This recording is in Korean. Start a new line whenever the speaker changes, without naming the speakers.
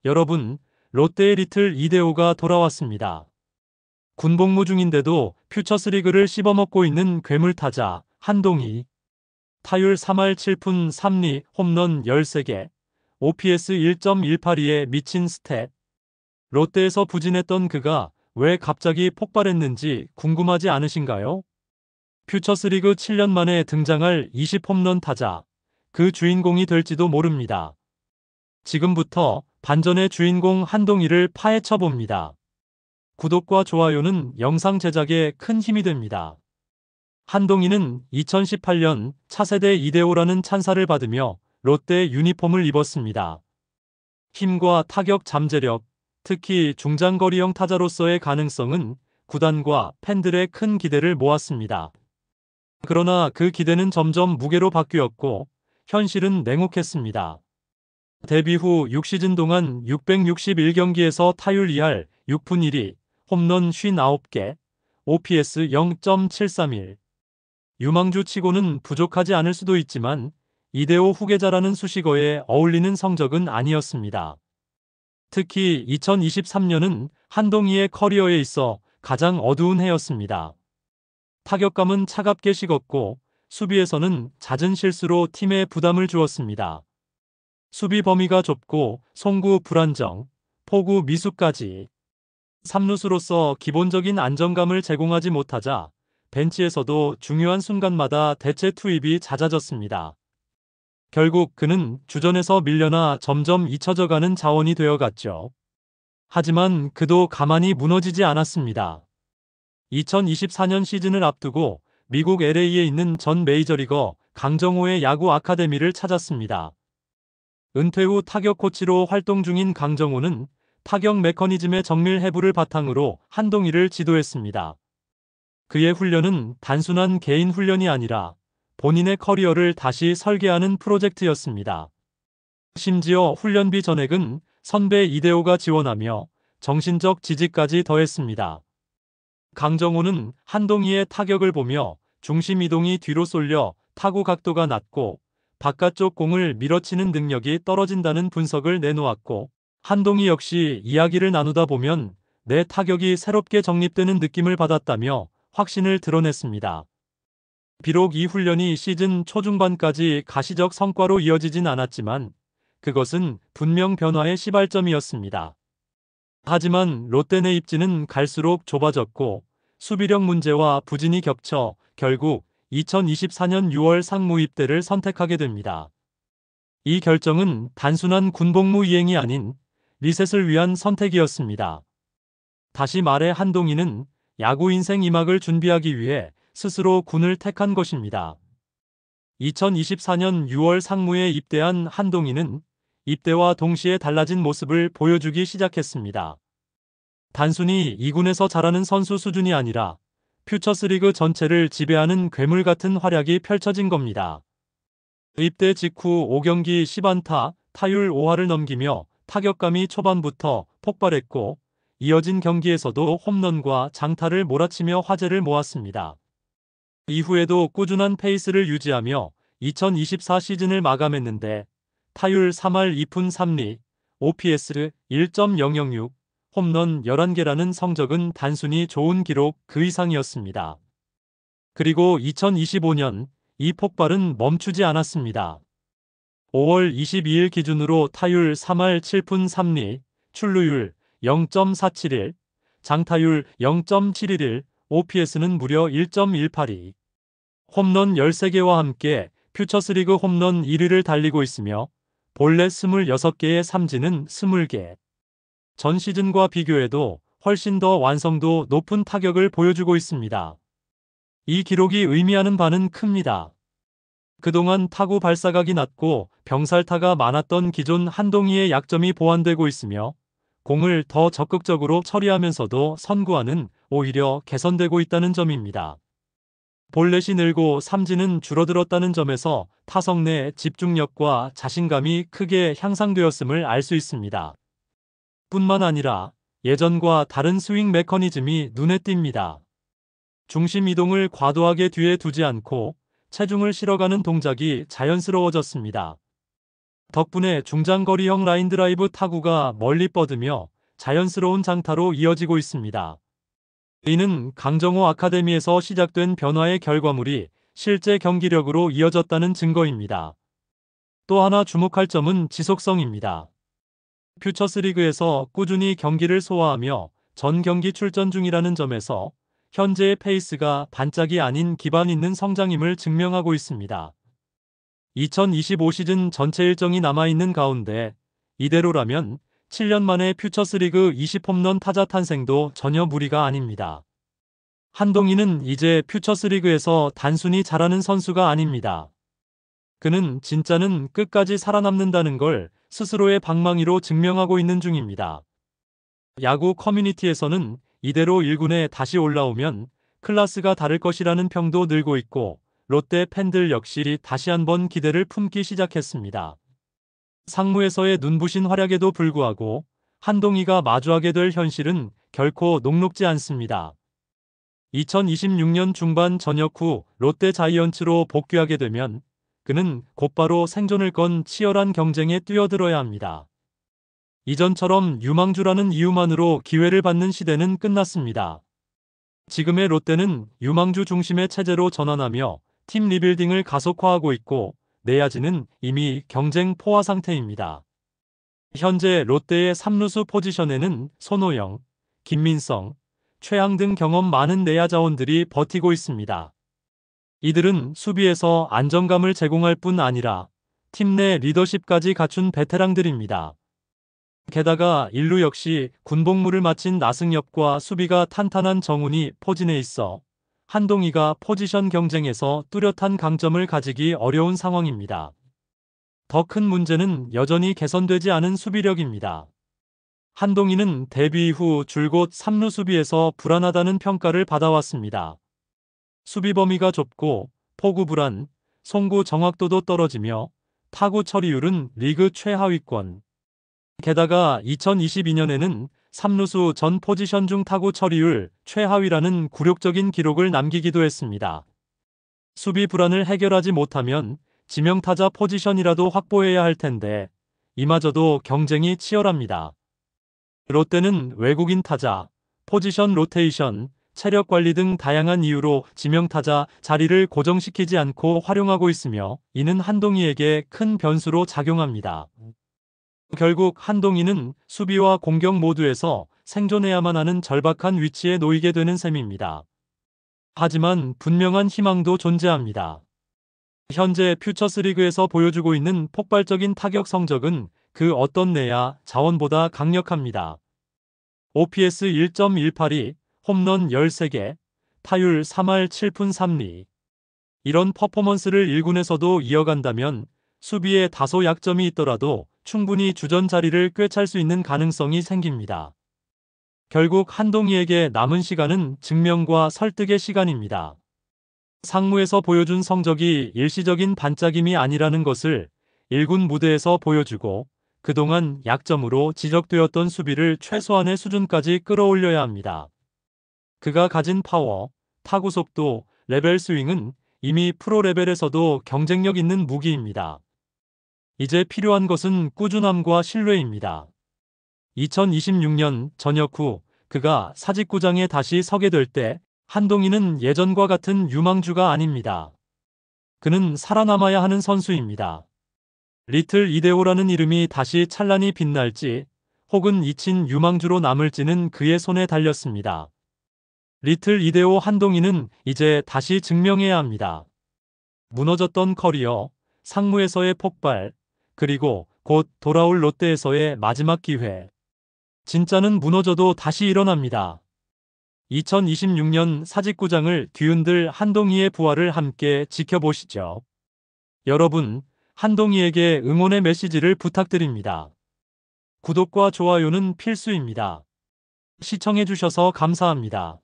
여러분, 롯데의 리틀 이대호가 돌아왔습니다. 군복무 중인데도 퓨처스리그를 씹어먹고 있는 괴물타자 한동희. 타율 3할 7푼 3리, 홈런 13개, OPS 1.182에 미친 스탯. 롯데에서 부진했던 그가 왜 갑자기 폭발했는지 궁금하지 않으신가요? 퓨처스리그 7년 만에 등장할 20홈런 타자, 그 주인공이 될지도 모릅니다. 지금부터 반전의 주인공 한동희를 파헤쳐 봅니다. 구독과 좋아요는 영상 제작에 큰 힘이 됩니다. 한동희는 2018년 차세대 이대호라는 찬사를 받으며 롯데 유니폼을 입었습니다. 힘과 타격 잠재력, 특히 중장거리형 타자로서의 가능성은 구단과 팬들의 큰 기대를 모았습니다. 그러나 그 기대는 점점 무게로 바뀌었고 현실은 냉혹했습니다. 데뷔 후 6시즌 동안 661경기에서 타율 2할 6푼 1리, 홈런 59개, OPS 0.731. 유망주 치고는 부족하지 않을 수도 있지만 이대호 후계자라는 수식어에 어울리는 성적은 아니었습니다. 특히 2023년은 한동희의 커리어에 있어 가장 어두운 해였습니다. 타격감은 차갑게 식었고 수비에서는 잦은 실수로 팀에 부담을 주었습니다. 수비 범위가 좁고 송구 불안정, 포구 미수까지. 3루수로서 기본적인 안정감을 제공하지 못하자 벤치에서도 중요한 순간마다 대체 투입이 잦아졌습니다. 결국 그는 주전에서 밀려나 점점 잊혀져가는 자원이 되어갔죠. 하지만 그도 가만히 무너지지 않았습니다. 2024년 시즌을 앞두고 미국 LA에 있는 전 메이저리거 강정호의 야구 아카데미를 찾았습니다. 은퇴 후 타격 코치로 활동 중인 강정호는 타격 메커니즘의 정밀 해부를 바탕으로 한동희를 지도했습니다. 그의 훈련은 단순한 개인 훈련이 아니라 본인의 커리어를 다시 설계하는 프로젝트였습니다. 심지어 훈련비 전액은 선배 이대호가 지원하며 정신적 지지까지 더했습니다. 강정호는 한동희의 타격을 보며 중심 이동이 뒤로 쏠려 타구 각도가 낮고 바깥쪽 공을 밀어치는 능력이 떨어진다는 분석을 내놓았고, 한동희 역시 이야기를 나누다 보면 내 타격이 새롭게 정립되는 느낌을 받았다며 확신을 드러냈습니다. 비록 이 훈련이 시즌 초중반까지 가시적 성과로 이어지진 않았지만 그것은 분명 변화의 시발점이었습니다. 하지만 롯데 내 입지는 갈수록 좁아졌고 수비력 문제와 부진이 겹쳐 결국 2024년 6월 상무 입대를 선택하게 됩니다. 이 결정은 단순한 군복무 이행이 아닌 리셋을 위한 선택이었습니다. 다시 말해 한동희는 야구 인생 2막을 준비하기 위해 스스로 군을 택한 것입니다. 2024년 6월 상무에 입대한 한동희는 입대와 동시에 달라진 모습을 보여주기 시작했습니다. 단순히 2군에서 잘하는 선수 수준이 아니라 퓨처스리그 전체를 지배하는 괴물 같은 활약이 펼쳐진 겁니다. 입대 직후 5경기 10안타, 타율 5할을 넘기며 타격감이 초반부터 폭발했고 이어진 경기에서도 홈런과 장타를 몰아치며 화제를 모았습니다. 이후에도 꾸준한 페이스를 유지하며 2024 시즌을 마감했는데 타율 3할 2푼 3리, OPS 1.006, 홈런 11개라는 성적은 단순히 좋은 기록 그 이상이었습니다. 그리고 2025년 이 폭발은 멈추지 않았습니다. 5월 22일 기준으로 타율 3할 7푼 3리, 출루율 0.471, 장타율 0.711, OPS는 무려 1.182. 홈런 13개와 함께 퓨처스리그 홈런 1위를 달리고 있으며 본래 26개의 삼진은 20개. 전 시즌과 비교해도 훨씬 더 완성도 높은 타격을 보여주고 있습니다. 이 기록이 의미하는 바는 큽니다. 그동안 타구 발사각이 낮고 병살타가 많았던 기존 한동희의 약점이 보완되고 있으며 공을 더 적극적으로 처리하면서도 선구안은 오히려 개선되고 있다는 점입니다. 볼넷이 늘고 삼진은 줄어들었다는 점에서 타석 내 집중력과 자신감이 크게 향상되었음을 알 수 있습니다. 뿐만 아니라 예전과 다른 스윙 메커니즘이 눈에 띕니다. 중심 이동을 과도하게 뒤에 두지 않고 체중을 실어가는 동작이 자연스러워졌습니다. 덕분에 중장거리형 라인드라이브 타구가 멀리 뻗으며 자연스러운 장타로 이어지고 있습니다. 이는 강정호 아카데미에서 시작된 변화의 결과물이 실제 경기력으로 이어졌다는 증거입니다. 또 하나 주목할 점은 지속성입니다. 퓨처스리그에서 꾸준히 경기를 소화하며 전 경기 출전 중이라는 점에서 현재의 페이스가 반짝이 아닌 기반 있는 성장임을 증명하고 있습니다. 2025 시즌 전체 일정이 남아있는 가운데 이대로라면 7년 만에 퓨처스리그 20홈런 타자 탄생도 전혀 무리가 아닙니다. 한동희는 이제 퓨처스리그에서 단순히 잘하는 선수가 아닙니다. 그는 진짜는 끝까지 살아남는다는 걸 스스로의 방망이로 증명하고 있는 중입니다. 야구 커뮤니티에서는 이대로 1군에 다시 올라오면 클래스가 다를 것이라는 평도 늘고 있고, 롯데 팬들 역시 다시 한번 기대를 품기 시작했습니다. 상무에서의 눈부신 활약에도 불구하고 한동희가 마주하게 될 현실은 결코 녹록지 않습니다. 2026년 중반 전역 후 롯데 자이언츠로 복귀하게 되면 그는 곧바로 생존을 건 치열한 경쟁에 뛰어들어야 합니다. 이전처럼 유망주라는 이유만으로 기회를 받는 시대는 끝났습니다. 지금의 롯데는 유망주 중심의 체제로 전환하며 팀 리빌딩을 가속화하고 있고, 내야지는 이미 경쟁 포화 상태입니다. 현재 롯데의 3루수 포지션에는 손호영, 김민성, 최양 등 경험 많은 내야 자원들이 버티고 있습니다. 이들은 수비에서 안정감을 제공할 뿐 아니라 팀 내 리더십까지 갖춘 베테랑들입니다. 게다가 1루 역시 군복무를 마친 나승엽과 수비가 탄탄한 정훈이 포진해 있어 한동희가 포지션 경쟁에서 뚜렷한 강점을 가지기 어려운 상황입니다. 더 큰 문제는 여전히 개선되지 않은 수비력입니다. 한동희는 데뷔 이후 줄곧 3루 수비에서 불안하다는 평가를 받아왔습니다. 수비 범위가 좁고 포구 불안, 송구 정확도도 떨어지며 타구 처리율은 리그 최하위권. 게다가 2022년에는 3루수 전 포지션 중 타구 처리율 최하위라는 굴욕적인 기록을 남기기도 했습니다. 수비 불안을 해결하지 못하면 지명타자 포지션이라도 확보해야 할 텐데 이마저도 경쟁이 치열합니다. 롯데는 외국인 타자, 포지션 로테이션, 체력 관리 등 다양한 이유로 지명타자 자리를 고정시키지 않고 활용하고 있으며, 이는 한동희에게 큰 변수로 작용합니다. 결국 한동희는 수비와 공격 모두에서 생존해야만 하는 절박한 위치에 놓이게 되는 셈입니다. 하지만 분명한 희망도 존재합니다. 현재 퓨처스리그에서 보여주고 있는 폭발적인 타격 성적은 그 어떤 내야 자원보다 강력합니다. OPS 1.182, 홈런 13개, 타율 3할 7푼 3리. 이런 퍼포먼스를 1군에서도 이어간다면 수비에 다소 약점이 있더라도 충분히 주전 자리를 꿰찰 수 있는 가능성이 생깁니다. 결국 한동희에게 남은 시간은 증명과 설득의 시간입니다. 상무에서 보여준 성적이 일시적인 반짝임이 아니라는 것을 1군 무대에서 보여주고, 그동안 약점으로 지적되었던 수비를 최소한의 수준까지 끌어올려야 합니다. 그가 가진 파워, 타구 속도, 레벨 스윙은 이미 프로 레벨에서도 경쟁력 있는 무기입니다. 이제 필요한 것은 꾸준함과 신뢰입니다. 2026년 전역 후 그가 사직구장에 다시 서게 될 때 한동희는 예전과 같은 유망주가 아닙니다. 그는 살아남아야 하는 선수입니다. 리틀 이데오라는 이름이 다시 찬란히 빛날지 혹은 잊힌 유망주로 남을지는 그의 손에 달렸습니다. 리틀 이데오 한동희는 이제 다시 증명해야 합니다. 무너졌던 커리어, 상무에서의 폭발, 그리고 곧 돌아올 롯데에서의 마지막 기회. 진짜는 무너져도 다시 일어납니다. 2026년 사직구장을 뒤흔들 한동희의 부활을 함께 지켜보시죠. 여러분, 한동희에게 응원의 메시지를 부탁드립니다. 구독과 좋아요는 필수입니다. 시청해주셔서 감사합니다.